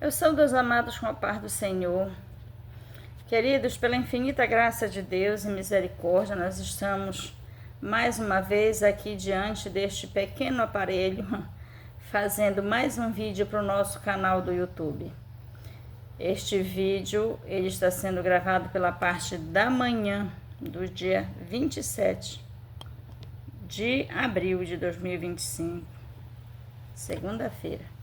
Eu saúdo os amados com a paz do Senhor. Queridos, pela infinita graça de Deus e misericórdia, nós estamos mais uma vez aqui diante deste pequeno aparelho, fazendo mais um vídeo para o nosso canal do YouTube. Este vídeo ele está sendo gravado pela parte da manhã do dia 27 de abril de 2025, segunda-feira.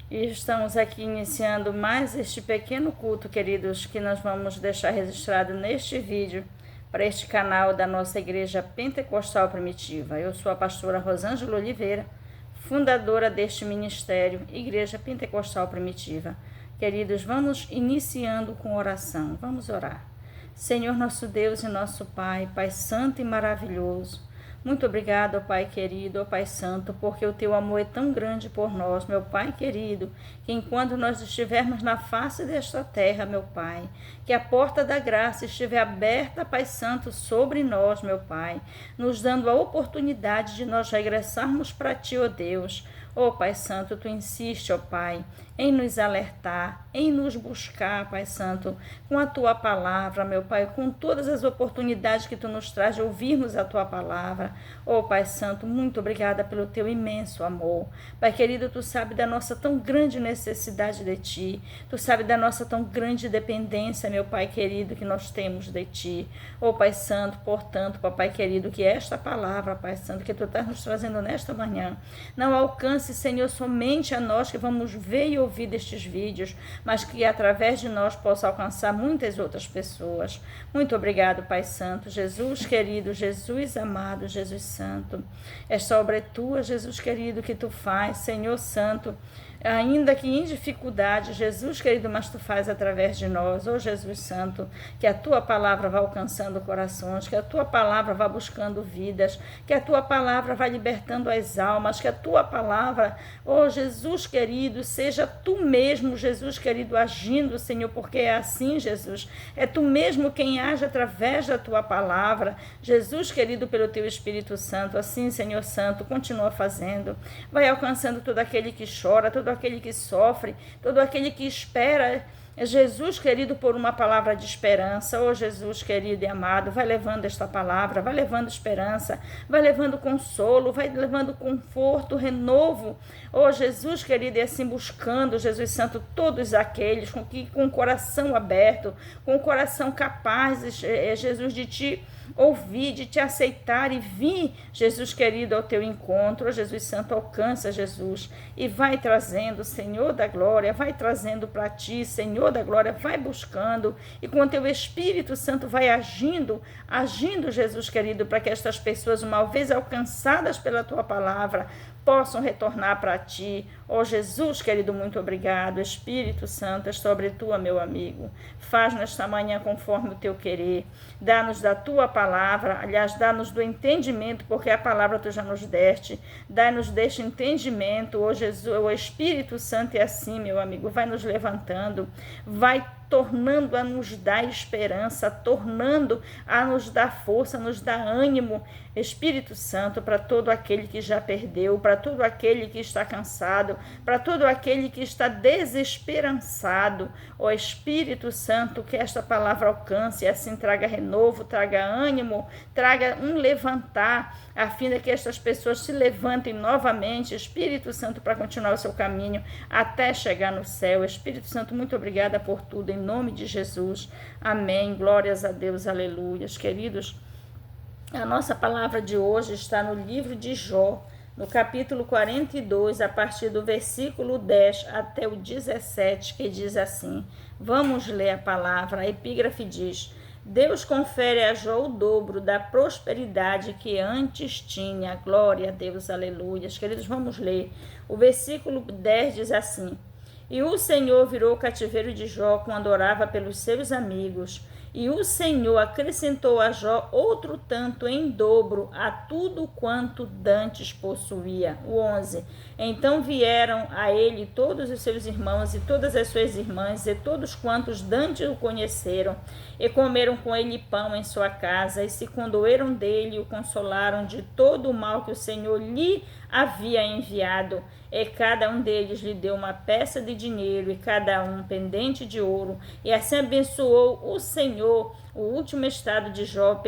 E estamos aqui iniciando mais este pequeno culto, queridos, que nós vamos deixar registrado neste vídeo para este canal da nossa Igreja Pentecostal Primitiva. Eu sou a pastora Rosângela Oliveira, fundadora deste ministério, Igreja Pentecostal Primitiva. Queridos, vamos iniciando com oração. Vamos orar. Senhor nosso Deus e nosso Pai, Pai Santo e maravilhoso, muito obrigado, ó Pai querido, ó Pai Santo, porque o Teu amor é tão grande por nós, meu Pai querido, que enquanto nós estivermos na face desta terra, meu Pai, que a porta da graça estiver aberta, Pai Santo, sobre nós, meu Pai, nos dando a oportunidade de nós regressarmos para Ti, ó Deus. Ó Pai Santo, Tu insiste, ó Pai, em nos alertar, em nos buscar, Pai Santo, com a Tua palavra, meu Pai, com todas as oportunidades que Tu nos traz de ouvirmos a Tua palavra. Ó Pai Santo, muito obrigada pelo Teu imenso amor. Pai querido, Tu sabe da nossa tão grande necessidade de Ti, Tu sabe da nossa tão grande dependência, meu Pai querido, que nós temos de Ti. Ó Pai Santo, portanto, Papai querido, que esta palavra, Pai Santo, que Tu estás nos trazendo nesta manhã, não alcance, Senhor, somente a nós que vamos ver e ouvir destes vídeos, mas que através de nós possa alcançar muitas outras pessoas. Muito obrigado, Pai Santo. Jesus querido, Jesus amado, Jesus Santo, esta obra é Tua, Jesus querido, que Tu faz, Senhor Santo, ainda que em dificuldade, Jesus querido, mas Tu faz através de nós. Ó Jesus Santo, que a Tua palavra vá alcançando corações, que a Tua palavra vá buscando vidas, que a Tua palavra vá libertando as almas, que a Tua palavra, ó Jesus querido, seja Tu mesmo, Jesus querido, agindo, Senhor, porque é assim, Jesus, é Tu mesmo quem age através da Tua palavra, Jesus querido, pelo Teu Espírito Santo. Assim, Senhor Santo, continua fazendo, vai alcançando todo aquele que chora, todo aquele que sofre, todo aquele que espera, Jesus querido, por uma palavra de esperança. Oh Jesus querido e amado, vai levando esta palavra, vai levando esperança, vai levando consolo, vai levando conforto, renovo. Oh Jesus querido, e assim buscando, Jesus Santo, todos aqueles com o coração aberto, com o coração capaz, Jesus, de Te ouvir, de Te aceitar e vir, Jesus querido, ao Teu encontro. Oh Jesus Santo, alcança, Jesus, e vai trazendo, Senhor da glória, vai trazendo para Ti, Senhor da glória, vai buscando, e com o Teu Espírito Santo vai agindo, Jesus querido, para que estas pessoas, uma vez alcançadas pela Tua palavra, possam retornar para Ti. Ó Jesus querido, muito obrigado. Espírito Santo, é sobre Tu, meu amigo. Faz nesta manhã conforme o Teu querer. Dá-nos da Tua palavra, aliás, dá-nos do entendimento, porque a palavra Tu já nos deste. Dá-nos deste entendimento, ó Jesus, o Espírito Santo é assim, meu amigo, vai nos levantando, vai tornando a nos dar esperança, tornando a nos dar força, nos dar ânimo, Espírito Santo, para todo aquele que já perdeu, para todo aquele que está cansado, para todo aquele que está desesperançado. Ó Espírito Santo, que esta palavra alcance e assim traga renovo, traga ânimo, traga um levantar, a fim de que estas pessoas se levantem novamente, Espírito Santo, para continuar o seu caminho até chegar no céu. Espírito Santo, muito obrigada por tudo, em nome de Jesus. Amém. Glórias a Deus. Aleluias. Queridos, a nossa palavra de hoje está no livro de Jó, no capítulo 42, a partir do versículo 10 até o 17, que diz assim. Vamos ler a palavra. A epígrafe diz: Deus confere a Jó o dobro da prosperidade que antes tinha. Glória a Deus, aleluias. Queridos, vamos ler. O versículo 10 diz assim: E o Senhor virou o cativeiro de Jó quando orava pelos seus amigos, E o Senhor acrescentou a Jó outro tanto em dobro a tudo quanto dantes possuía. O 11. Então vieram a ele todos os seus irmãos e todas as suas irmãs e todos quantos dantes o conheceram, e comeram com ele pão em sua casa, e se condoeram dele e o consolaram de todo o mal que o Senhor lhe havia enviado. E cada um deles lhe deu uma peça de dinheiro e cada um pendente de ouro. E assim abençoou o Senhor o último estado de Jó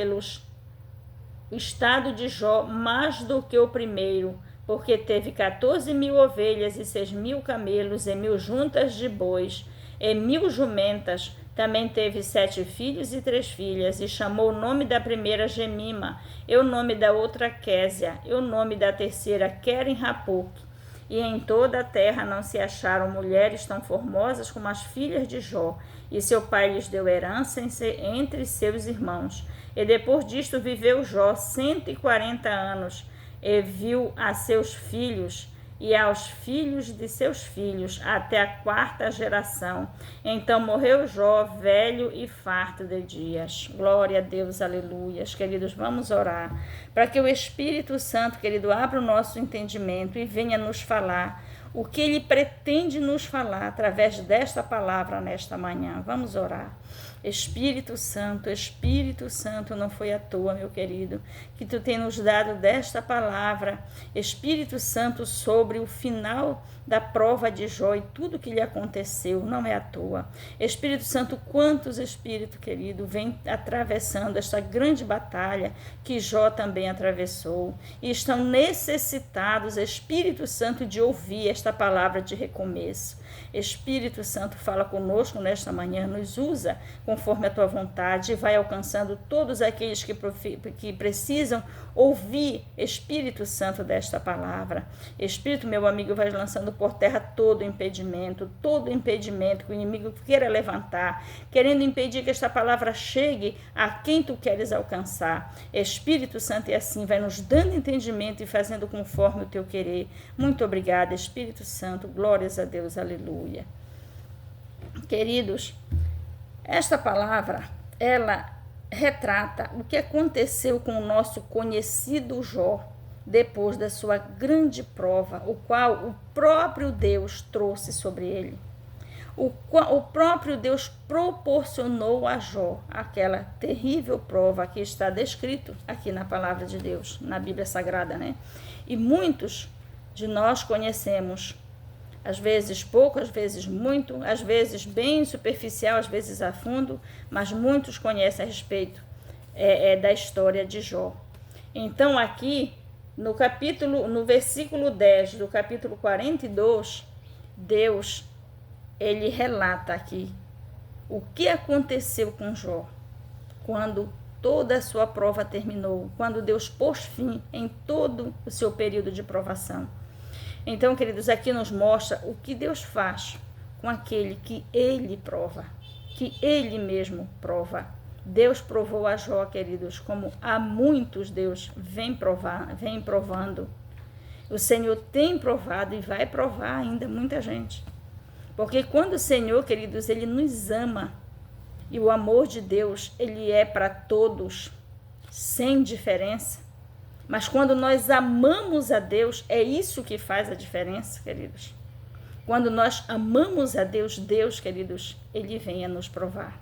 mais do que o primeiro, porque teve 14.000 ovelhas e 6.000 camelos e 1.000 juntas de bois e 1.000 jumentas. Também teve 7 filhos e 3 filhas, e chamou o nome da primeira Gemima, e o nome da outra Késia, e o nome da terceira Queren-Hapuque. E em toda a terra não se acharam mulheres tão formosas como as filhas de Jó, e seu pai lhes deu herança entre seus irmãos. E depois disto viveu Jó 140 anos, e viu a seus filhos e aos filhos de seus filhos, até a 4ª geração. Então morreu Jó, velho e farto de dias. Glória a Deus, aleluias. Queridos, vamos orar para que o Espírito Santo, querido, abra o nosso entendimento e venha nos falar o que Ele pretende nos falar através desta palavra nesta manhã. Vamos orar. Espírito Santo, não foi à toa, meu querido, que tu tem nos dado desta palavra, Espírito Santo, sobre o final da prova de Jó e tudo que lhe aconteceu, não é à toa. Espírito Santo, quantos, Espírito querido, vem atravessando esta grande batalha que Jó também atravessou e estão necessitados, Espírito Santo, de ouvir esta palavra de recomeço. Espírito Santo, fala conosco nesta manhã, nos usa conforme a tua vontade e vai alcançando todos aqueles que precisam ouvir, Espírito Santo, desta palavra. Espírito, meu amigo, vai lançando por terra todo impedimento que o inimigo queira levantar, querendo impedir que esta palavra chegue a quem tu queres alcançar. Espírito Santo, e assim vai nos dando entendimento e fazendo conforme o teu querer. Muito obrigada, Espírito Santo, glórias a Deus, aleluia. Queridos, esta palavra, ela retrata o que aconteceu com o nosso conhecido Jó depois da sua grande prova, o qual o próprio Deus trouxe sobre ele. O próprio Deus proporcionou a Jó aquela terrível prova que está descrito aqui na palavra de Deus, na Bíblia Sagrada, né? E muitos de nós conhecemos, às vezes pouco, às vezes muito, às vezes bem superficial, às vezes a fundo, mas muitos conhecem a respeito da história de Jó. Então aqui, no versículo 10 do capítulo 42, Deus, ele relata aqui o que aconteceu com Jó, quando toda a sua prova terminou, quando Deus pôs fim em todo o seu período de provação. Então, queridos, aqui nos mostra o que Deus faz com aquele que ele prova, que ele mesmo prova. Deus provou a Jó, queridos, como há muitos Deus vem provando. O Senhor tem provado e vai provar ainda muita gente. Porque quando o Senhor, queridos, ele nos ama, e o amor de Deus, ele é para todos, sem diferença. Mas quando nós amamos a Deus, é isso que faz a diferença, queridos. Quando nós amamos a Deus, Deus, queridos, ele vem a nos provar.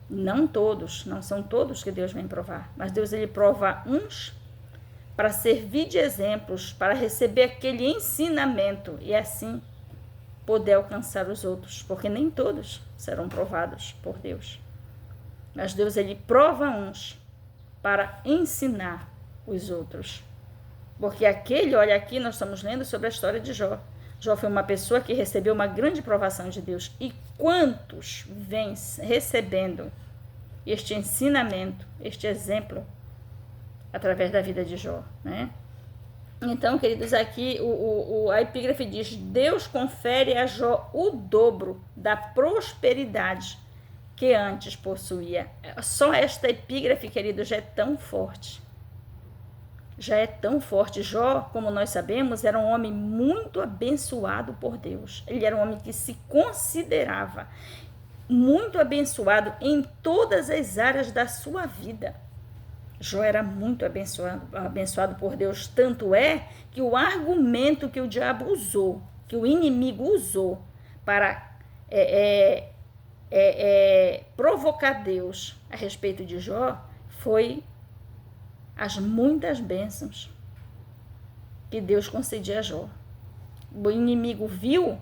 Não todos, não são todos que Deus vem provar, mas Deus, ele prova uns para servir de exemplos, para receber aquele ensinamento e assim poder alcançar os outros, porque nem todos serão provados por Deus. Mas Deus, ele prova uns para ensinar os outros. Porque olha aqui, nós estamos lendo sobre a história de Jó. Jó foi uma pessoa que recebeu uma grande provação de Deus. E quantos vêm recebendo este ensinamento, este exemplo, através da vida de Jó, né? Então, queridos, aqui a epígrafe diz: Deus confere a Jó o dobro da prosperidade que antes possuía. Só esta epígrafe, queridos, já é tão forte. Já é tão forte. Jó, como nós sabemos, era um homem muito abençoado por Deus. Ele era um homem que se considerava muito abençoado em todas as áreas da sua vida. Jó era muito abençoado por Deus, tanto é que o argumento que o diabo usou, que o inimigo usou para provocar Deus a respeito de Jó, foi as muitas bênçãos que Deus concedia a Jó. O inimigo viu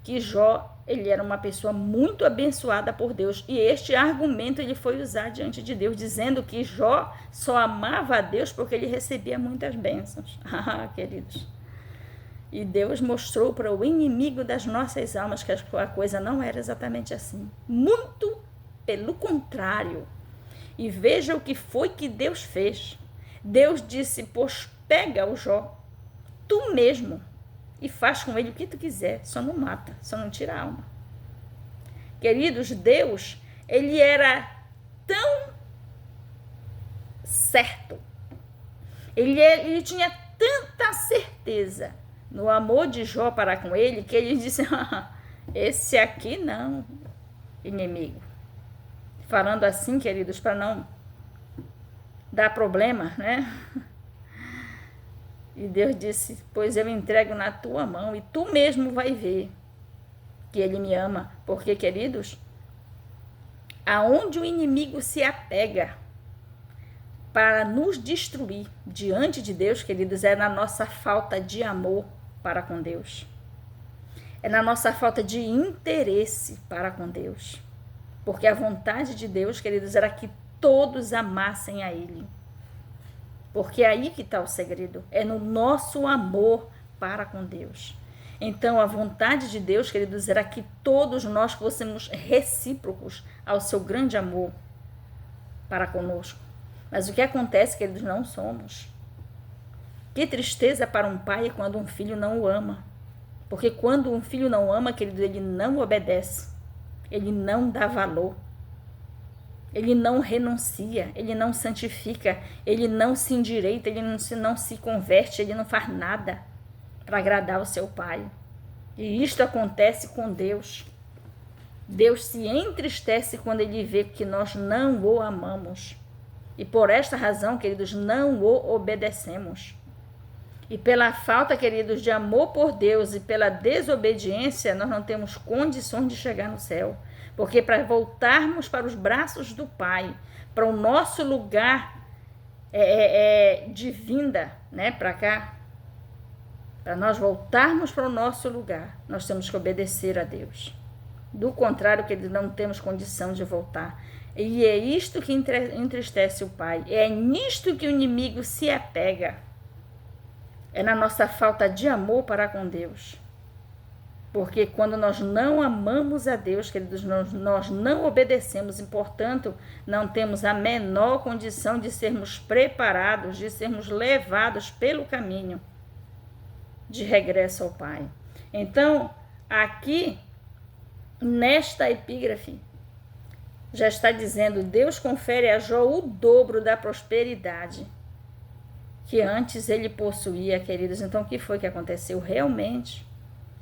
que Jó, ele era uma pessoa muito abençoada por Deus, e este argumento ele foi usar diante de Deus, dizendo que Jó só amava a Deus porque ele recebia muitas bênçãos. Queridos, e Deus mostrou para o inimigo das nossas almas que a coisa não era exatamente assim, muito pelo contrário. E veja o que foi que Deus fez. Deus disse: pois pega o Jó, tu mesmo, e faz com ele o que tu quiser, só não mata, só não tira a alma. Queridos, Deus, ele era tão certo, ele tinha tanta certeza no amor de Jó para com ele, que ele disse: esse aqui não, inimigo. Falando assim, queridos, para não dar problema, né? E Deus disse: pois eu entrego na tua mão e tu mesmo vai ver que ele me ama. Porque, queridos, aonde o inimigo se apega para nos destruir diante de Deus, queridos, é na nossa falta de amor para com Deus. É na nossa falta de interesse para com Deus. Porque a vontade de Deus, queridos, era que todos amassem a Ele. Porque é aí que está o segredo, é no nosso amor para com Deus. Então, a vontade de Deus, queridos, era que todos nós fôssemos recíprocos ao seu grande amor para conosco. Mas o que acontece, queridos, não somos. Que tristeza para um pai quando um filho não o ama. Porque quando um filho não ama, querido, ele não obedece, ele não dá valor. Ele não renuncia, ele não santifica, ele não se endireita, ele não se converte, ele não faz nada para agradar o seu pai. E isto acontece com Deus. Deus se entristece quando ele vê que nós não o amamos. E por esta razão, queridos, não o obedecemos. E pela falta, queridos, de amor por Deus e pela desobediência, nós não temos condições de chegar no céu. Porque para voltarmos para os braços do Pai, para o nosso lugar de vinda, né, para cá, para nós voltarmos para o nosso lugar, nós temos que obedecer a Deus. Do contrário, que não temos condição de voltar. E é isto que entristece o Pai. É nisto que o inimigo se apega. É na nossa falta de amor para com Deus. Porque quando nós não amamos a Deus, queridos, nós não obedecemos e, portanto, não temos a menor condição de sermos preparados, de sermos levados pelo caminho de regresso ao Pai. Então, aqui, nesta epígrafe, já está dizendo: Deus confere a Jó o dobro da prosperidade que antes ele possuía, queridos. Então, o que foi que aconteceu? Realmente,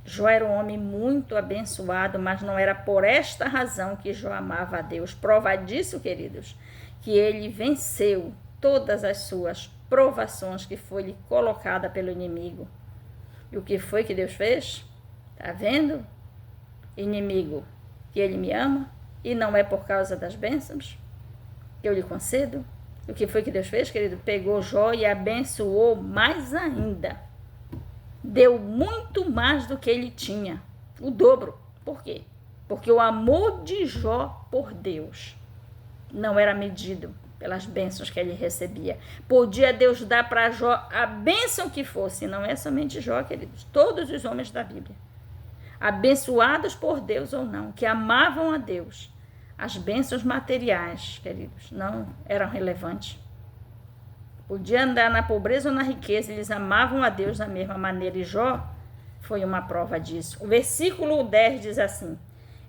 Jó era um homem muito abençoado, mas não era por esta razão que Jó amava a Deus. Prova disso, queridos, que ele venceu todas as suas provações que foi-lhe colocada pelo inimigo. E o que foi que Deus fez? Tá vendo, inimigo, que ele me ama e não é por causa das bênçãos que eu lhe concedo? O que foi que Deus fez, querido? Pegou Jó e abençoou mais ainda. Deu muito mais do que ele tinha, o dobro. Por quê? Porque o amor de Jó por Deus não era medido pelas bênçãos que ele recebia. Podia Deus dar para Jó a bênção que fosse, não é somente Jó, queridos, todos os homens da Bíblia, abençoados por Deus ou não, que amavam a Deus, as bênçãos materiais, queridos, não eram relevantes. Podia andar na pobreza ou na riqueza, eles amavam a Deus da mesma maneira, e Jó foi uma prova disso. O versículo 10 diz assim: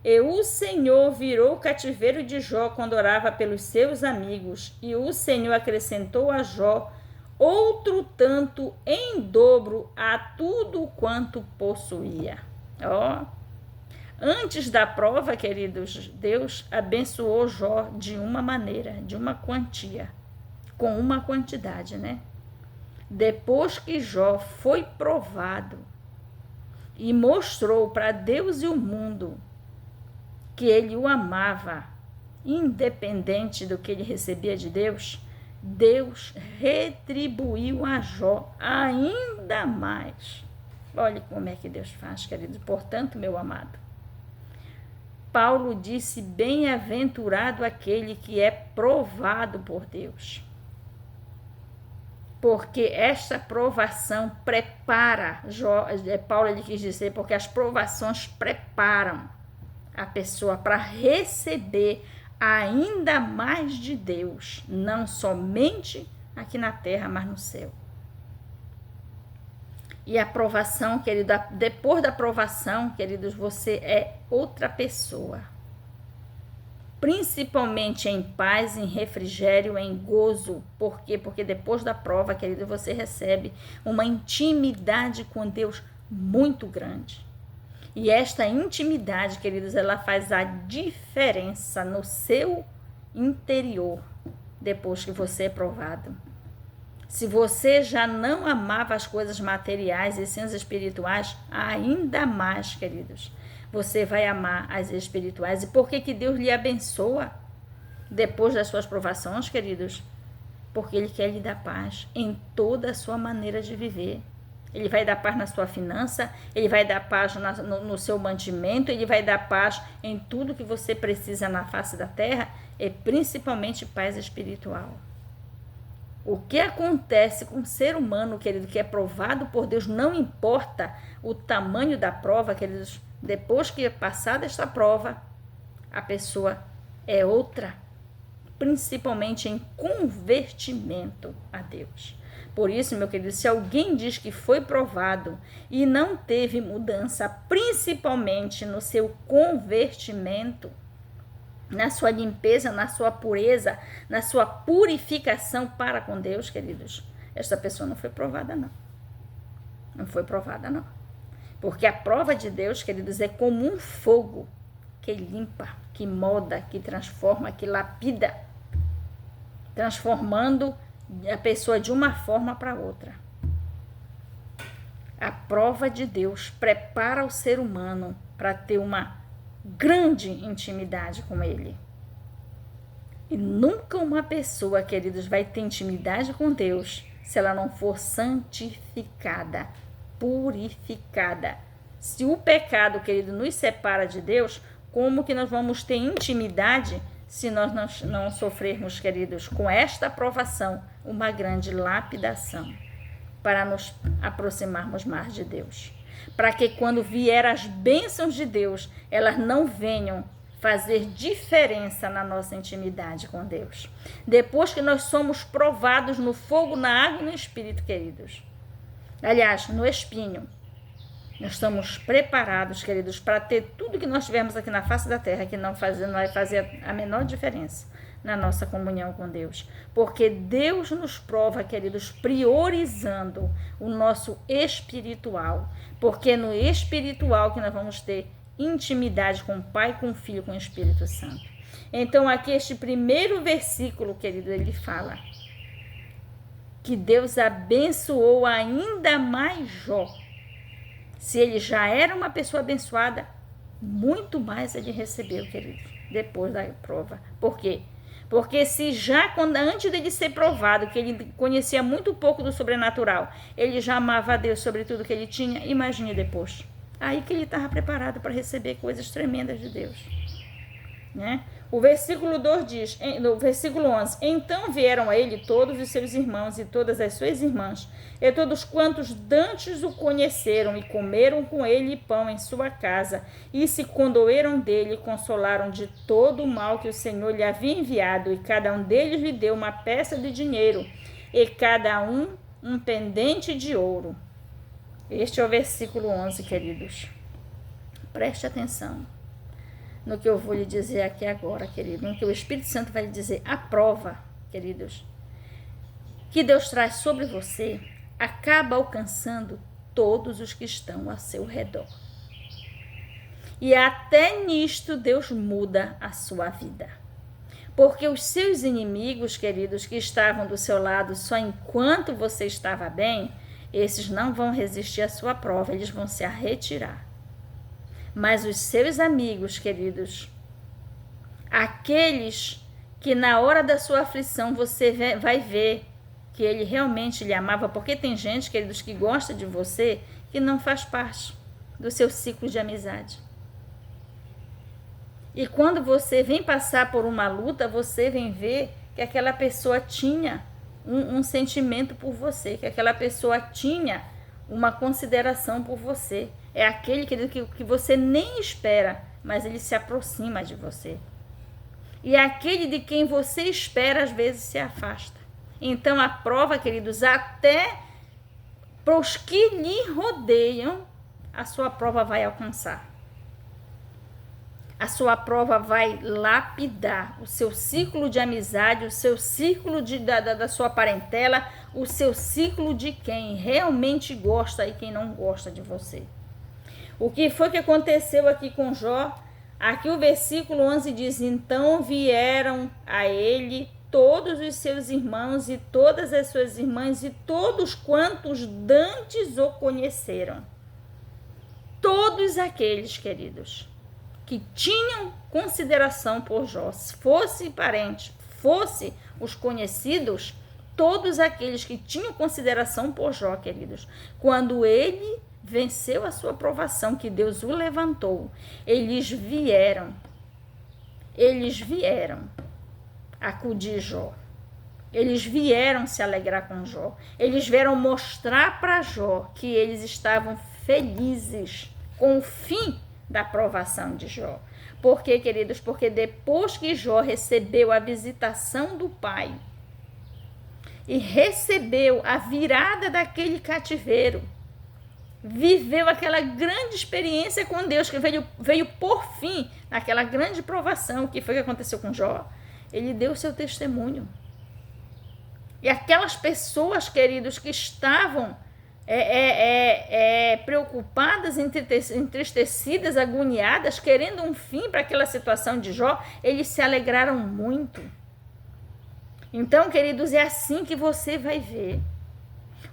E o Senhor virou o cativeiro de Jó quando orava pelos seus amigos, e o Senhor acrescentou a Jó outro tanto em dobro a tudo quanto possuía. Antes da prova, queridos, Deus abençoou Jó de uma maneira, de uma quantia, com uma quantidade, né? Depois que Jó foi provado e mostrou para Deus e o mundo que ele o amava, independente do que ele recebia de Deus, Deus retribuiu a Jó ainda mais. Olha como é que Deus faz, querido. Portanto, meu amado, Paulo disse: bem-aventurado aquele que é provado por Deus. Porque esta provação prepara, Paulo ele quis dizer, porque as provações preparam a pessoa para receber ainda mais de Deus, não somente aqui na terra, mas no céu. E a provação, querido, depois da provação, queridos, você é outra pessoa. Principalmente em paz, em refrigério, em gozo. Por quê? Porque depois da prova, querido, você recebe uma intimidade com Deus muito grande. E esta intimidade, queridos, ela faz a diferença no seu interior depois que você é provado. Se você já não amava as coisas materiais e sim as espirituais, ainda mais, queridos, você vai amar as espirituais. E por que Deus lhe abençoa depois das suas provações, queridos? Porque Ele quer lhe dar paz em toda a sua maneira de viver. Ele vai dar paz na sua finança, Ele vai dar paz no seu mantimento, Ele vai dar paz em tudo que você precisa na face da terra, e principalmente paz espiritual. O que acontece com o ser humano, querido, que é provado por Deus, não importa o tamanho da prova, queridos, depois que é passada esta prova, a pessoa é outra, principalmente em convertimento a Deus. Por isso, meu querido, se alguém diz que foi provado e não teve mudança, principalmente no seu convertimento, na sua limpeza, na sua pureza, na sua purificação para com Deus, queridos, esta pessoa não foi provada, não. Não foi provada, não. Porque a prova de Deus, queridos, é como um fogo que limpa, que molda, que transforma, que lapida, transformando a pessoa de uma forma para outra. A prova de Deus prepara o ser humano para ter uma grande intimidade com Ele. E nunca uma pessoa, queridos, vai ter intimidade com Deus se ela não for santificada, purificada. Se o pecado, querido, nos separa de Deus, como que nós vamos ter intimidade se nós não sofrermos, queridos, com esta provação, uma grande lapidação para nos aproximarmos mais de Deus? Para que quando vier as bênçãos de Deus, elas não venham fazer diferença na nossa intimidade com Deus. Depois que nós somos provados no fogo, na água e no Espírito, queridos. Aliás, no espinho. Nós estamos preparados, queridos, para ter tudo que nós tivermos aqui na face da terra, que não vai fazer a menor diferença na nossa comunhão com Deus. Porque Deus nos prova, queridos, priorizando o nosso espiritual. Porque é no espiritual que nós vamos ter intimidade com o Pai, com o Filho, com o Espírito Santo. Então, aqui este primeiro versículo, querido, ele fala que Deus abençoou ainda mais Jó. Se ele já era uma pessoa abençoada, muito mais ele recebeu, querido, depois da prova. Por quê? Porque se já, antes dele ser provado, que ele conhecia muito pouco do sobrenatural, ele já amava a Deus sobre tudo que ele tinha, imagine depois. Aí que ele estava preparado para receber coisas tremendas de Deus. Né? O versículo 2 diz, no versículo 11, então vieram a ele todos os seus irmãos e todas as suas irmãs, e todos quantos dantes o conheceram, e comeram com ele pão em sua casa, e se condoeram dele, e consolaram de todo o mal que o Senhor lhe havia enviado, e cada um deles lhe deu uma peça de dinheiro, e cada um pendente de ouro. Este é o versículo 11, queridos. Preste atenção no que eu vou lhe dizer aqui agora, querido, no que o Espírito Santo vai lhe dizer. A prova, queridos, que Deus traz sobre você, acaba alcançando todos os que estão ao seu redor. E até nisto Deus muda a sua vida. Porque os seus inimigos, queridos, que estavam do seu lado só enquanto você estava bem, esses não vão resistir à sua prova, eles vão se retirar. Mas os seus amigos, queridos, aqueles que na hora da sua aflição você vai ver que ele realmente lhe amava, porque tem gente, queridos, que gosta de você que não faz parte do seu ciclo de amizade. E quando você vem passar por uma luta, você vem ver que aquela pessoa tinha um sentimento por você, que aquela pessoa tinha uma consideração por você. É aquele que você nem espera, mas ele se aproxima de você. E aquele de quem você espera, às vezes, se afasta. Então, a prova, queridos, até para os que lhe rodeiam, a sua prova vai alcançar. A sua prova vai lapidar o seu ciclo de amizade, o seu ciclo da sua parentela, o seu ciclo de quem realmente gosta e quem não gosta de você. O que foi que aconteceu aqui com Jó? Aqui o versículo 11 diz: então vieram a ele todos os seus irmãos e todas as suas irmãs e todos quantos dantes o conheceram. Todos aqueles, queridos, que tinham consideração por Jó, fosse parente, fosse os conhecidos, todos aqueles que tinham consideração por Jó, queridos, quando ele venceu a sua provação, que Deus o levantou, eles vieram acudir Jó. Eles vieram se alegrar com Jó. Eles vieram mostrar para Jó que eles estavam felizes com o fim da provação de Jó. Por quê, queridos? Porque depois que Jó recebeu a visitação do Pai e recebeu a virada daquele cativeiro, viveu aquela grande experiência com Deus, que veio por fim naquela grande provação. O que foi que aconteceu com Jó? Ele deu seu testemunho. E aquelas pessoas, queridos, que estavam preocupadas, entristecidas, agoniadas, querendo um fim para aquela situação de Jó, eles se alegraram muito. Então, queridos, é assim que você vai ver.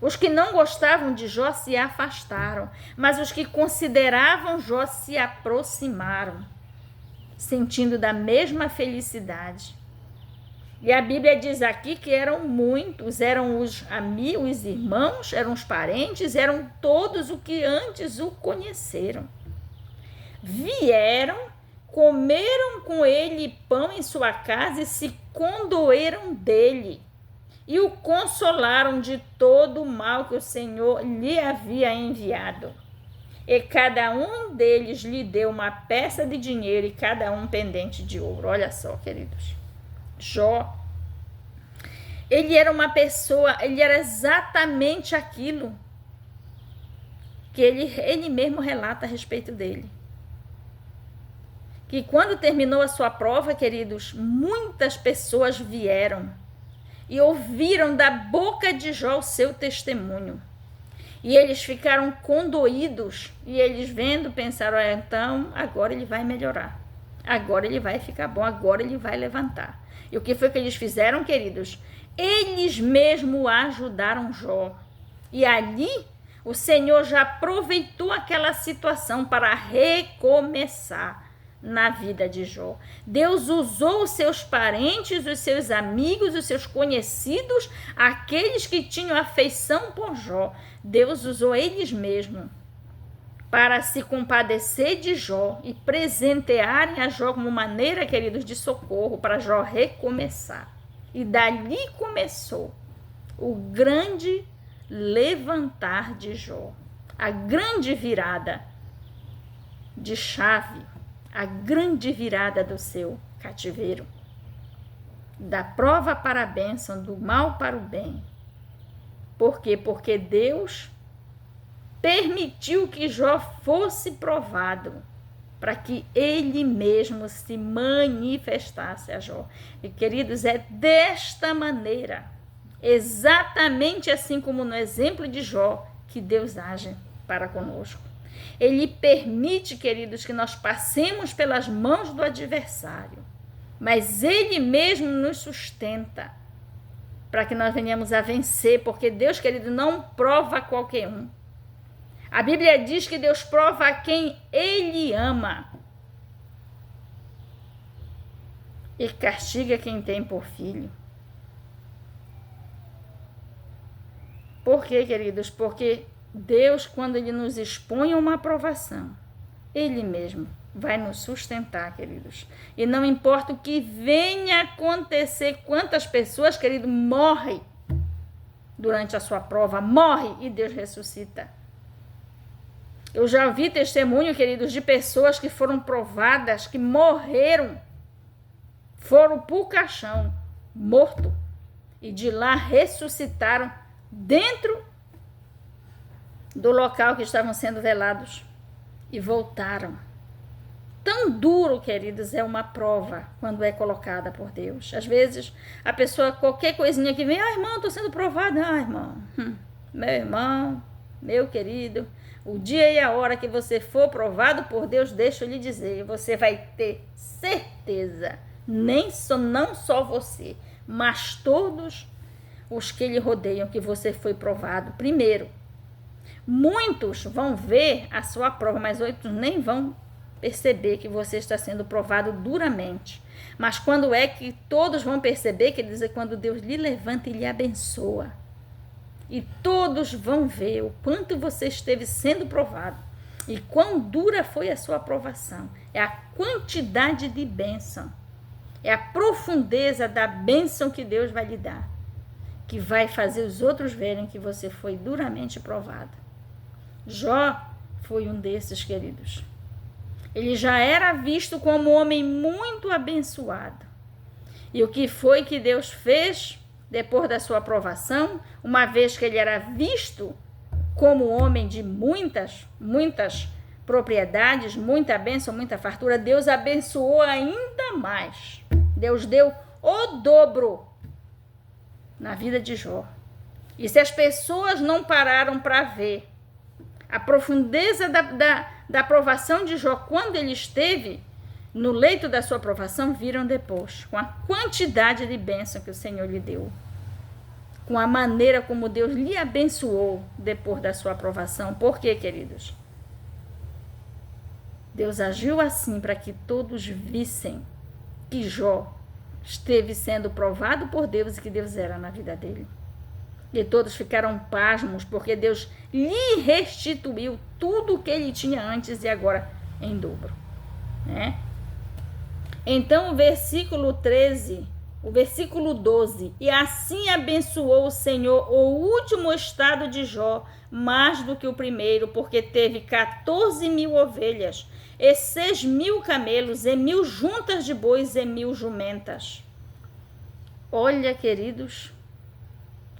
Os que não gostavam de Jó se afastaram, mas os que consideravam Jó se aproximaram, sentindo da mesma felicidade. E a Bíblia diz aqui que eram muitos, eram os amigos, os irmãos, eram os parentes, eram todos os que antes o conheceram. Vieram, comeram com ele pão em sua casa e se condoeram dele. E o consolaram de todo o mal que o Senhor lhe havia enviado. E cada um deles lhe deu uma peça de dinheiro e cada um pendente de ouro. Olha só, queridos. Jó, ele era uma pessoa, ele era exatamente aquilo que ele mesmo relata a respeito dele. Que quando terminou a sua prova, queridos, muitas pessoas vieram e ouviram da boca de Jó o seu testemunho. E eles ficaram condoídos, e eles vendo, pensaram, então agora ele vai melhorar, agora ele vai ficar bom, agora ele vai levantar. E o que foi que eles fizeram, queridos? Eles mesmos ajudaram Jó. E ali o Senhor já aproveitou aquela situação para recomeçar na vida de Jó. Deus usou os seus parentes, os seus amigos, os seus conhecidos, aqueles que tinham afeição por Jó. Deus usou eles mesmos para se compadecer de Jó e presentearem a Jó como maneira, queridos, de socorro para Jó recomeçar. E dali começou o grande levantar de Jó, a grande virada de chave, a grande virada do seu cativeiro, da prova para a bênção, do mal para o bem. Por quê? Porque Deus permitiu que Jó fosse provado para que ele mesmo se manifestasse a Jó. E, queridos, é desta maneira, exatamente assim como no exemplo de Jó, que Deus age para conosco. Ele permite, queridos, que nós passemos pelas mãos do adversário, mas Ele mesmo nos sustenta para que nós venhamos a vencer, porque Deus, querido, não prova qualquer um. A Bíblia diz que Deus prova a quem Ele ama e castiga quem tem por filho. Por quê, queridos? Porque Deus, quando Ele nos expõe uma provação, Ele mesmo vai nos sustentar, queridos. E não importa o que venha acontecer, quantas pessoas, querido, morrem durante a sua prova, morre e Deus ressuscita. Eu já vi testemunho, queridos, de pessoas que foram provadas, que morreram, foram para o caixão, morto, e de lá ressuscitaram dentro do local que estavam sendo velados e voltaram. Tão duro, queridos, é uma prova quando é colocada por Deus. Às vezes, a pessoa, qualquer coisinha que vem, irmão, estou sendo provada. Irmão, meu irmão, meu querido, o dia e a hora que você for provado por Deus, deixa eu lhe dizer, você vai ter certeza, não só você, mas todos os que lhe rodeiam, que você foi provado primeiro. Muitos vão ver a sua prova, mas outros nem vão perceber que você está sendo provado duramente. Mas quando é que todos vão perceber, quer dizer, quando Deus lhe levanta e lhe abençoa. E todos vão ver o quanto você esteve sendo provado e quão dura foi a sua provação. É a quantidade de bênção, é a profundeza da bênção que Deus vai lhe dar, que vai fazer os outros verem que você foi duramente provado. Jó foi um desses, queridos. Ele já era visto como um homem muito abençoado. E o que foi que Deus fez depois da sua aprovação, uma vez que ele era visto como homem de muitas propriedades, muita bênção, muita fartura, Deus abençoou ainda mais. Deus deu o dobro na vida de Jó. E se as pessoas não pararam para ver a profundeza da aprovação de Jó quando ele esteve no leito da sua aprovação, viram depois, com a quantidade de bênção que o Senhor lhe deu, com a maneira como Deus lhe abençoou depois da sua aprovação. Por quê, queridos? Deus agiu assim para que todos vissem que Jó esteve sendo provado por Deus e que Deus era na vida dele. E todos ficaram pasmos, porque Deus lhe restituiu tudo o que ele tinha antes e agora em dobro, né? Então, o versículo 13, o versículo 12, e assim abençoou o Senhor o último estado de Jó, mais do que o primeiro, porque teve 14.000 ovelhas, e 6.000 camelos, e 1.000 juntas de bois, e 1.000 jumentas. Olha, queridos,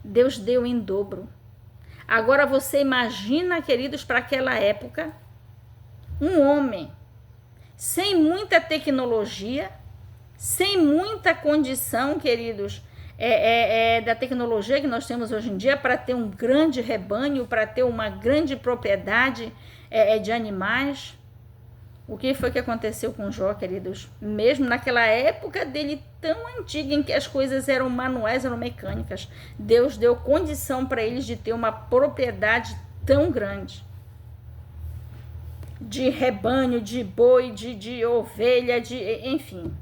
Deus deu em dobro. Agora você imagina, queridos, para aquela época, um homem sem muita tecnologia, sem muita condição, queridos, da tecnologia que nós temos hoje em dia para ter um grande rebanho, para ter uma grande propriedade de animais. O que foi que aconteceu com Jó, queridos? Mesmo naquela época dele tão antiga, em que as coisas eram manuais, eram mecânicas, Deus deu condição para eles de ter uma propriedade tão grande, de rebanho, de boi, de ovelha, enfim.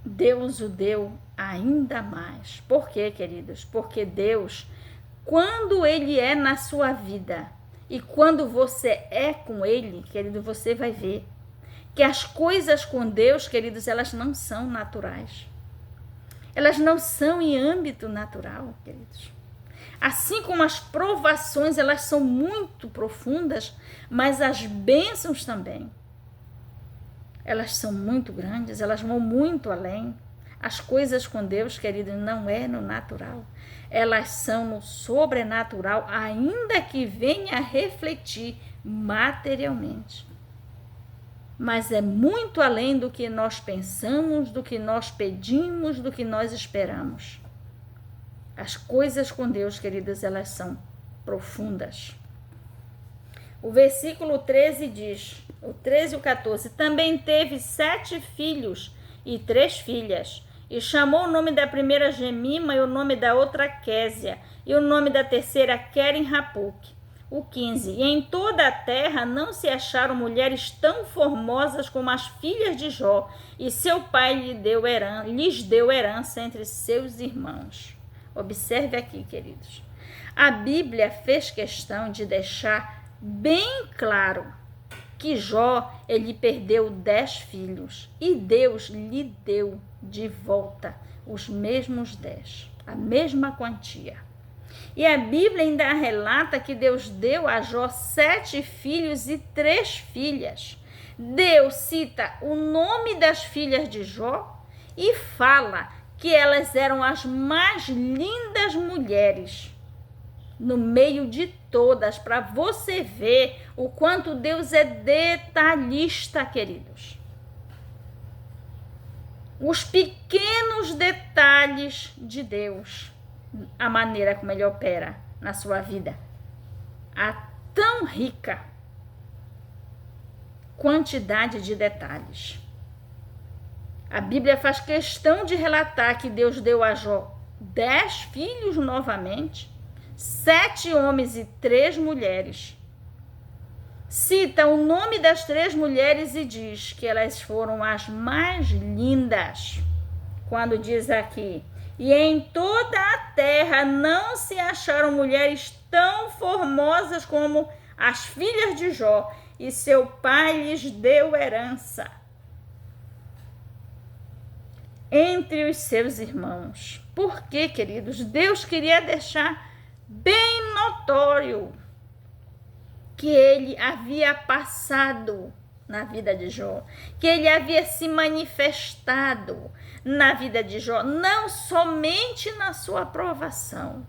Deus o deu ainda mais. Por quê, queridos? Porque Deus, quando Ele é na sua vida, e quando você é com Ele, querido, você vai ver que as coisas com Deus, queridos, elas não são naturais. Elas não são em âmbito natural, queridos. Assim como as provações, elas são muito profundas, mas as bênçãos também. Elas são muito grandes, elas vão muito além. As coisas com Deus, querido, não é no natural. Elas são no sobrenatural, ainda que venha a refletir materialmente. Mas é muito além do que nós pensamos, do que nós pedimos, do que nós esperamos. As coisas com Deus, queridas, elas são profundas. O versículo 13 diz, o 13 e o 14, também teve 7 filhos e 3 filhas, e chamou o nome da primeira Gemima e o nome da outra Késia, e o nome da terceira Queren-Hapuque. O 15, e em toda a terra não se acharam mulheres tão formosas como as filhas de Jó, e seu pai lhes deu herança entre seus irmãos. Observe aqui, queridos. A Bíblia fez questão de deixar bem claro que Jó, ele perdeu 10 filhos, e Deus lhe deu de volta os mesmos 10, a mesma quantia. E a Bíblia ainda relata que Deus deu a Jó 7 filhos e 3 filhas. Deus cita o nome das filhas de Jó e fala que elas eram as mais lindas mulheres no meio de todas, para você ver o quanto Deus é detalhista, queridos. Os pequenos detalhes de Deus, a maneira como ele opera na sua vida, a tão rica quantidade de detalhes. A Bíblia faz questão de relatar que Deus deu a Jó 10 filhos novamente, 7 homens e 3 mulheres. Cita o nome das 3 mulheres e diz que elas foram as mais lindas. Quando diz aqui, e em toda a terra não se acharam mulheres tão formosas como as filhas de Jó, e seu pai lhes deu herança entre os seus irmãos. Por quê, queridos? Deus queria deixar bem notório que ele havia passado na vida de Jó, que ele havia se manifestado na vida de Jó, não somente na sua aprovação,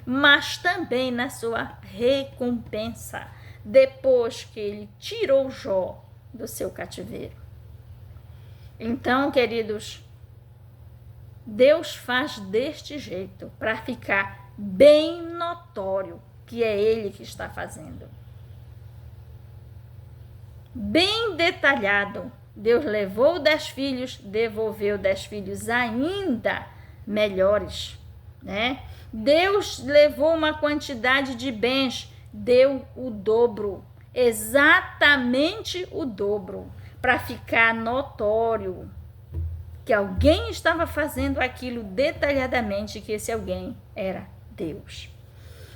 mas também na sua recompensa, depois que ele tirou Jó do seu cativeiro. Então, queridos, Deus faz deste jeito para ficar bem notório que é ele que está fazendo. Bem detalhado. Deus levou 10 filhos, devolveu 10 filhos ainda melhores, né? Deus levou uma quantidade de bens, deu o dobro, exatamente o dobro, para ficar notório que alguém estava fazendo aquilo detalhadamente, que esse alguém era Deus.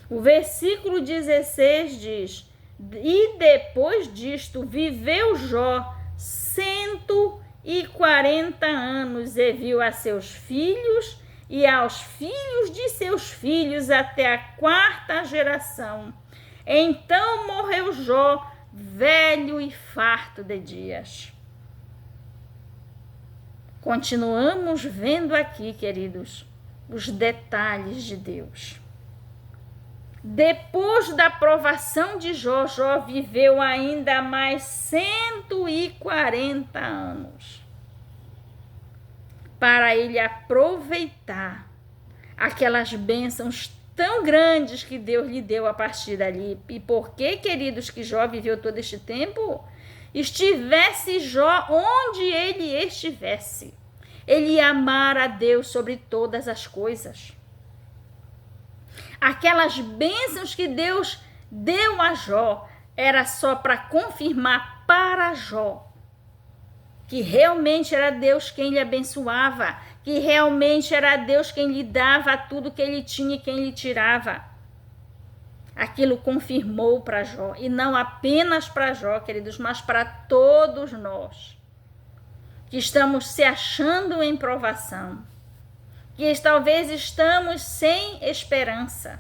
O versículo 16 diz, e depois disto viveu Jó 140 anos e viu a seus filhos e aos filhos de seus filhos até a 4ª geração. Então morreu Jó, velho e farto de dias. Continuamos vendo aqui, queridos, os detalhes de Deus. Depois da aprovação de Jó, Jó viveu ainda mais 140 anos para ele aproveitar aquelas bênçãos tão grandes que Deus lhe deu a partir dali. E por que, queridos, que Jó viveu todo este tempo? Estivesse Jó onde ele estivesse, ele ia amar a Deus sobre todas as coisas. Aquelas bênçãos que Deus deu a Jó era só para confirmar para Jó que realmente era Deus quem lhe abençoava, que realmente era Deus quem lhe dava tudo que ele tinha e quem lhe tirava. Aquilo confirmou para Jó, e não apenas para Jó, queridos, mas para todos nós que estamos se achando em provação, que talvez estamos sem esperança,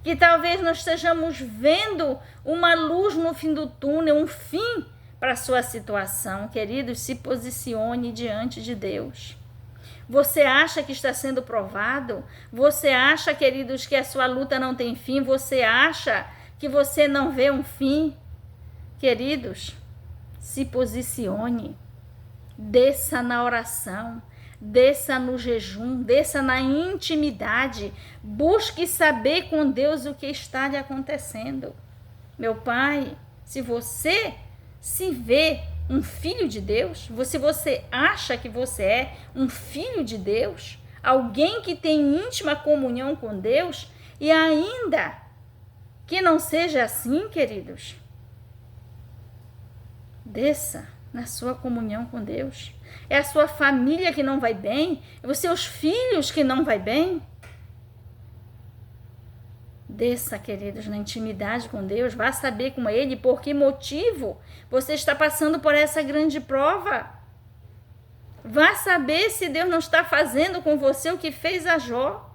que talvez nós estejamos vendo uma luz no fim do túnel, um fim para a sua situação. Queridos, se posicione diante de Deus. Você acha que está sendo provado? Você acha, queridos, que a sua luta não tem fim? Você acha que você não vê um fim? Queridos, se posicione. Desça na oração, desça no jejum, desça na intimidade. Busque saber com Deus o que está lhe acontecendo. Meu pai, Se você se vê um filho de Deus, se você acha que você é um filho de Deus, alguém que tem íntima comunhão com Deus, e ainda que não seja assim, queridos, desça na sua comunhão com Deus. É a sua família que não vai bem, é os seus filhos que não vai bem. Desça, queridos, na intimidade com Deus, vá saber com Ele por que motivo você está passando por essa grande prova. Vá saber se Deus não está fazendo com você o que fez a Jó.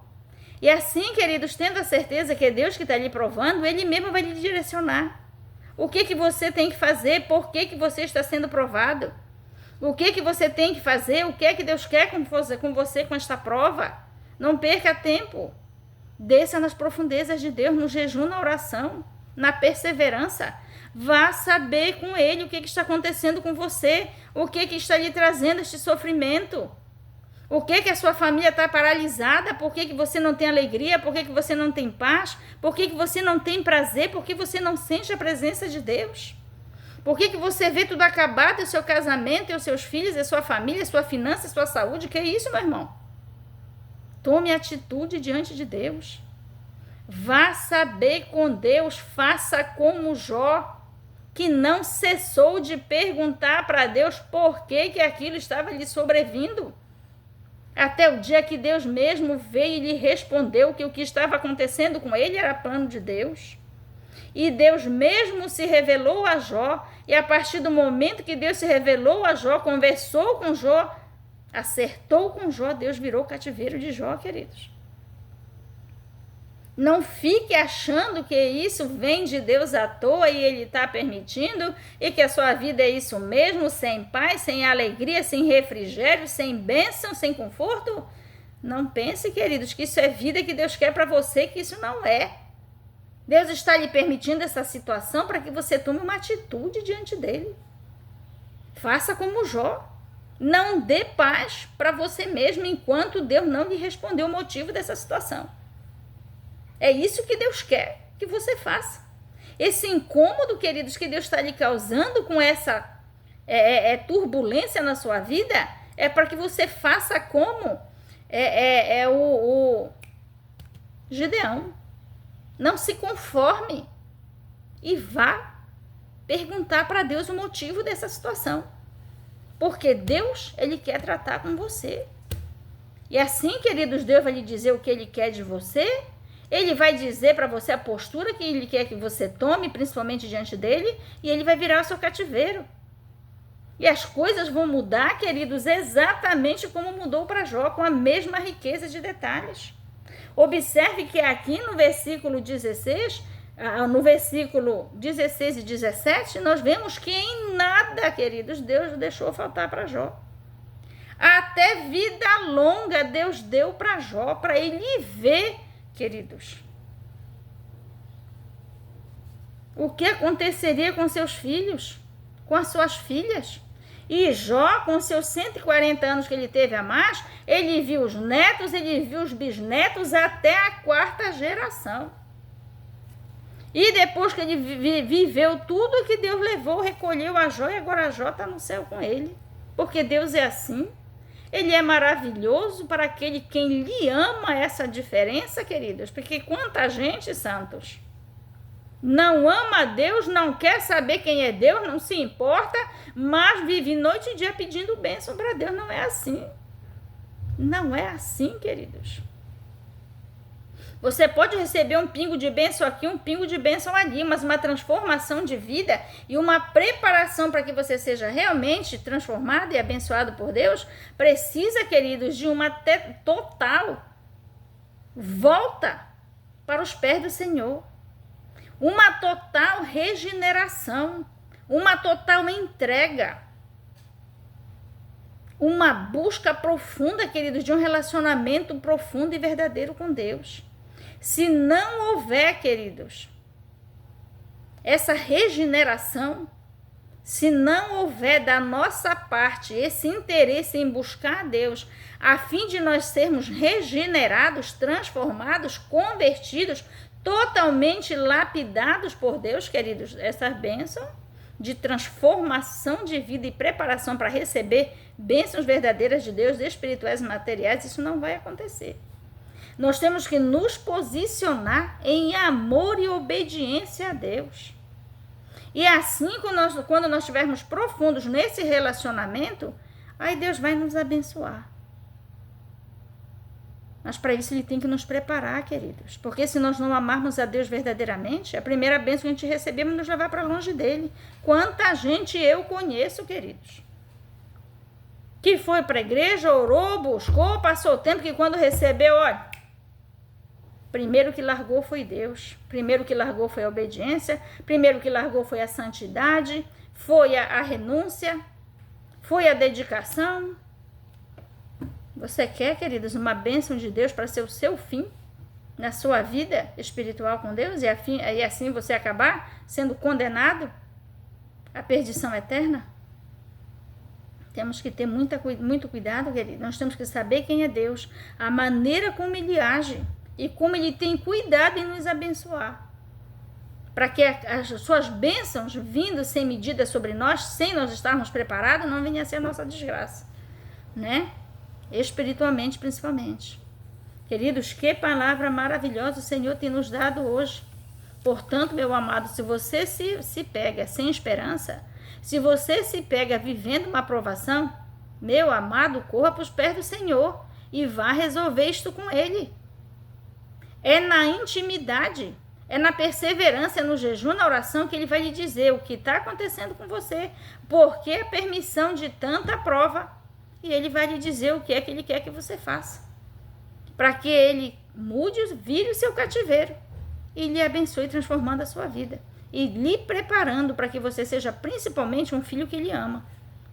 E assim, queridos, tendo a certeza que é Deus que está lhe provando, Ele mesmo vai lhe direcionar. O que você tem que fazer, por que você está sendo provado. O que você tem que fazer, o que é que Deus quer com você com esta prova. Não perca tempo. Desça nas profundezas de Deus, no jejum, na oração, na perseverança. Vá saber com Ele o que está acontecendo com você, o que está lhe trazendo este sofrimento. O que a sua família está paralisada, por que você não tem alegria, por que você não tem paz, por que você não tem prazer, por que você não sente a presença de Deus. Por que você vê tudo acabado, o seu casamento, os seus filhos, a sua família, a sua finança, a sua saúde. Que é isso, meu irmão? Tome atitude diante de Deus. Vá saber com Deus, faça como Jó, que não cessou de perguntar para Deus por que aquilo estava lhe sobrevindo. Até o dia que Deus mesmo veio e lhe respondeu que o que estava acontecendo com ele era plano de Deus. E Deus mesmo se revelou a Jó, e a partir do momento que Deus se revelou a Jó, conversou com Jó, acertou com Jó, Deus virou o cativeiro de Jó, queridos. Não fique achando que isso vem de Deus à toa e Ele está permitindo, e que a sua vida é isso mesmo, sem paz, sem alegria, sem refrigério, sem bênção, sem conforto. Não pense, queridos, que isso é vida que Deus quer para você, que isso não é. Deus está lhe permitindo essa situação para que você tome uma atitude diante dele. Faça como Jó. Não dê paz para você mesmo enquanto Deus não lhe respondeu o motivo dessa situação. É isso que Deus quer que você faça. Esse incômodo, queridos, que Deus está lhe causando com essa turbulência na sua vida, é para que você faça como o Gideão. Não se conforme e vá perguntar para Deus o motivo dessa situação. Porque Deus, Ele quer tratar com você. E assim, queridos, Deus vai lhe dizer o que Ele quer de você. Ele vai dizer para você a postura que Ele quer que você tome, principalmente diante dEle. E Ele vai virar o seu cativeiro. E as coisas vão mudar, queridos, exatamente como mudou para Jó, com a mesma riqueza de detalhes. Observe que aqui no versículo 16... no versículo 16 e 17, nós vemos que em nada, queridos, Deus deixou faltar para Jó. Até vida longa Deus deu para Jó, para ele ver, queridos, o que aconteceria com seus filhos, com as suas filhas. E Jó, com seus 140 anos que ele teve a mais, ele viu os netos, ele viu os bisnetos até a 4ª geração. E depois que ele viveu tudo que Deus levou, recolheu a Jó, e agora a Jó está no céu com ele. Porque Deus é assim. Ele é maravilhoso para aquele quem lhe ama essa diferença, queridos. Porque quanta gente, santos, não ama a Deus, não quer saber quem é Deus, não se importa, mas vive noite e dia pedindo bênção para Deus. Não é assim. Não é assim, queridos. Você pode receber um pingo de bênção aqui, um pingo de bênção ali, mas uma transformação de vida e uma preparação para que você seja realmente transformado e abençoado por Deus, precisa, queridos, de uma total volta para os pés do Senhor. Uma total regeneração, uma total entrega, uma busca profunda, queridos, de um relacionamento profundo e verdadeiro com Deus. Se não houver, queridos, essa regeneração, se não houver da nossa parte esse interesse em buscar a Deus, a fim de nós sermos regenerados, transformados, convertidos, totalmente lapidados por Deus, queridos, essa bênção de transformação de vida e preparação para receber bênçãos verdadeiras de Deus, espirituais e materiais, isso não vai acontecer. Nós temos que nos posicionar em amor e obediência a Deus. E assim, quando nós estivermos profundos nesse relacionamento, aí Deus vai nos abençoar. Mas para isso Ele tem que nos preparar, queridos. Porque se nós não amarmos a Deus verdadeiramente, a primeira bênção que a gente recebemos nos levar para longe dEle. Quanta gente eu conheço, queridos, que foi para a igreja, orou, buscou, passou o tempo, que quando recebeu, olha, primeiro que largou foi Deus, primeiro que largou foi a obediência, primeiro que largou foi a santidade, foi a renúncia, foi a dedicação. Você quer, queridos, uma bênção de Deus para ser o seu fim na sua vida espiritual com Deus e assim você acabar sendo condenado à perdição eterna? Temos que ter muito cuidado, querido. Nós temos que saber quem é Deus, a maneira como Ele age e como Ele tem cuidado em nos abençoar. Para que as suas bênçãos vindo sem medida sobre nós, sem nós estarmos preparados, não venha a ser a nossa desgraça, né? Espiritualmente, principalmente. Queridos, que palavra maravilhosa o Senhor tem nos dado hoje. Portanto, meu amado, se você se pega sem esperança, se você se pega vivendo uma provação, meu amado, corra para os pés do Senhor e vá resolver isto com Ele. É na intimidade, é na perseverança, é no jejum, na oração que Ele vai lhe dizer o que está acontecendo com você, por que a permissão de tanta prova. E Ele vai lhe dizer o que é que Ele quer que você faça, para que Ele mude, vire o seu cativeiro e lhe abençoe, transformando a sua vida e lhe preparando para que você seja principalmente um filho que Ele ama.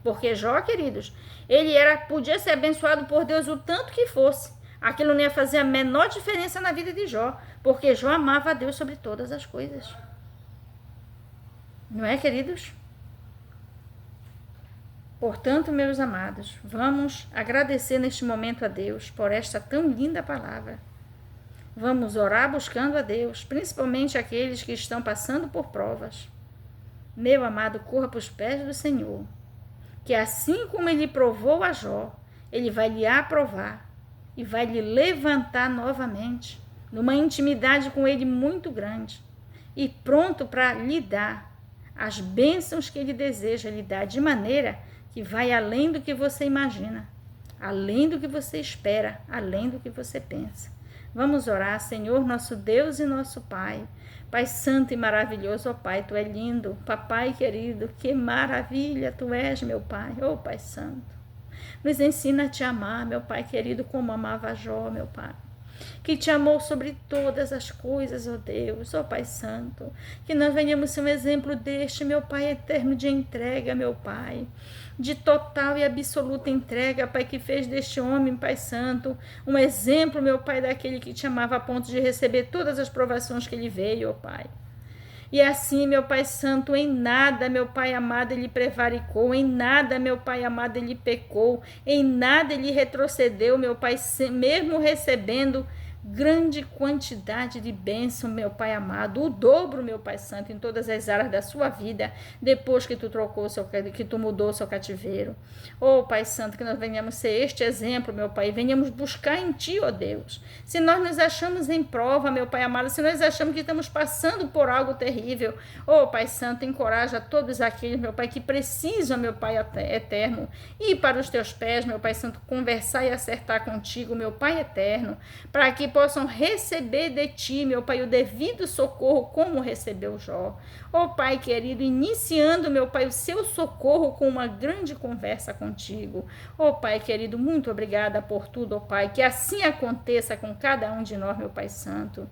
Porque Jó, queridos, ele podia ser abençoado por Deus o tanto que fosse, aquilo não ia fazer a menor diferença na vida de Jó, porque Jó amava a Deus sobre todas as coisas. Não é, queridos? Portanto, meus amados, vamos agradecer neste momento a Deus por esta tão linda palavra. Vamos orar buscando a Deus, principalmente aqueles que estão passando por provas. Meu amado, corra para os pés do Senhor, que assim como Ele provou a Jó, Ele vai lhe aprovar e vai lhe levantar novamente, numa intimidade com Ele muito grande e pronto para lhe dar as bênçãos que Ele deseja lhe dar, de maneira que vai além do que você imagina, além do que você espera, além do que você pensa. Vamos orar, Senhor, nosso Deus e nosso Pai. Pai santo e maravilhoso, ó Pai, Tu é lindo. Papai querido, que maravilha Tu és, meu Pai. Ó Pai santo, nos ensina a Te amar, meu Pai querido, como amava Jó, meu Pai, que Te amou sobre todas as coisas, ó Deus, ó Pai santo, que nós venhamos ser um exemplo deste, meu Pai eterno, de entrega, meu Pai, de total e absoluta entrega, Pai, que fez deste homem, Pai santo, um exemplo, meu Pai, daquele que Te amava a ponto de receber todas as provações que Ele veio, ó Pai. E assim, meu Pai santo, em nada, meu Pai amado, Ele prevaricou, em nada, meu Pai amado, Ele pecou, em nada Ele retrocedeu, meu Pai, mesmo recebendo grande quantidade de bênção, meu Pai amado, o dobro, meu Pai santo, em todas as áreas da sua vida, depois que que Tu mudou o seu cativeiro. Oh, Pai santo, que nós venhamos ser este exemplo, meu Pai, e venhamos buscar em Ti, ó Deus. Se nós nos achamos em prova, meu Pai amado, se nós achamos que estamos passando por algo terrível, oh, Pai santo, encoraja todos aqueles, meu Pai, que precisam, meu Pai eterno, ir para os Teus pés, meu Pai santo, conversar e acertar contigo, meu Pai eterno, para que possam receber de Ti, meu Pai, o devido socorro, como recebeu Jó. Ó Pai querido, iniciando, meu Pai, o seu socorro com uma grande conversa contigo. Ó Pai querido, muito obrigada por tudo, ó Pai, que assim aconteça com cada um de nós, meu Pai santo.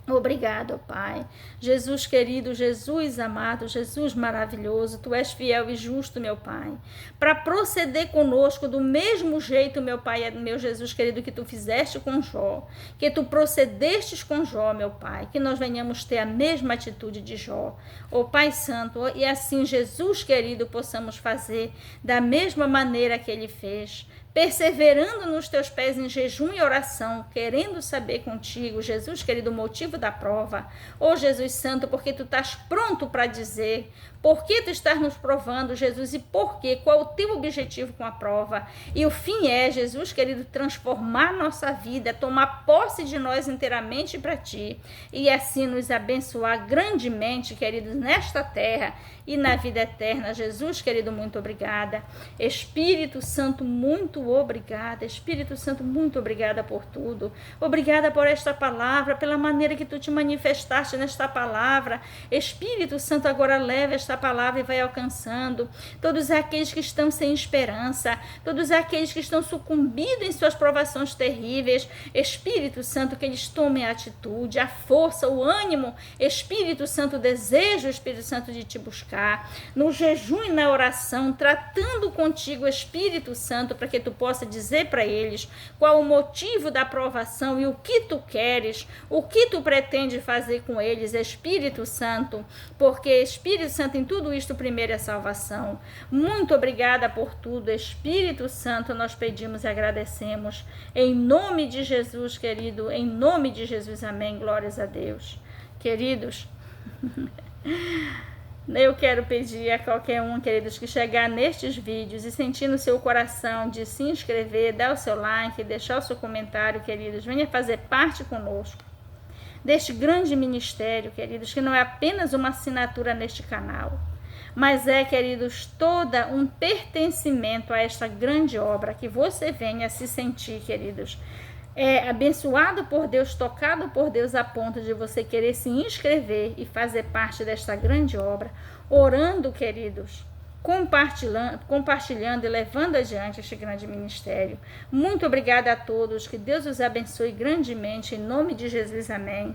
Obrigado, Pai. Jesus querido, Jesus amado, Jesus maravilhoso, Tu és fiel e justo, meu Pai, para proceder conosco do mesmo jeito, meu Pai, meu Jesus querido, que Tu fizeste com Jó, que Tu procedestes com Jó, meu Pai, que nós venhamos ter a mesma atitude de Jó, ó Pai Santo, e assim, Jesus querido, possamos fazer da mesma maneira que Ele fez, perseverando nos Teus pés em jejum e oração, querendo saber contigo, Jesus querido, o motivo motivo da prova. Ô Jesus Santo, porque tu estás pronto para dizer por que tu estás nos provando, Jesus, e por quê? Qual é o teu objetivo com a prova? E o fim é, Jesus querido, transformar nossa vida, tomar posse de nós inteiramente para ti e assim nos abençoar grandemente, queridos, nesta terra e na vida eterna. Jesus querido, muito obrigada. Espírito Santo, muito obrigada. Espírito Santo, muito obrigada por tudo. Obrigada por esta palavra, pela maneira que tu te manifestaste nesta palavra. Espírito Santo, agora leva esta palavra e vai alcançando todos aqueles que estão sem esperança, todos aqueles que estão sucumbidos em suas provações terríveis. Espírito Santo, que eles tomem a atitude, a força, o ânimo. Espírito Santo, desejo, Espírito Santo, de te buscar no jejum e na oração, tratando contigo, Espírito Santo, para que tu possa dizer para eles qual o motivo da provação e o que tu queres, o que tu pretende fazer com eles, Espírito Santo, porque Espírito Santo, em tudo isto, primeiro é salvação. Muito obrigada por tudo, Espírito Santo, nós pedimos e agradecemos, em nome de Jesus, querido, em nome de Jesus, amém, glórias a Deus. Queridos, eu quero pedir a qualquer um, queridos, que chegar nestes vídeos e sentir no seu coração de se inscrever, dar o seu like, deixar o seu comentário, queridos, venha fazer parte conosco deste grande ministério, queridos, que não é apenas uma assinatura neste canal, mas é, queridos, toda um pertencimento a esta grande obra, que você venha se sentir, queridos, abençoado por Deus, tocado por Deus, a ponto de você querer se inscrever e fazer parte desta grande obra, orando, queridos, compartilhando e levando adiante este grande ministério. Muito obrigada a todos, que Deus os abençoe grandemente, em nome de Jesus, amém.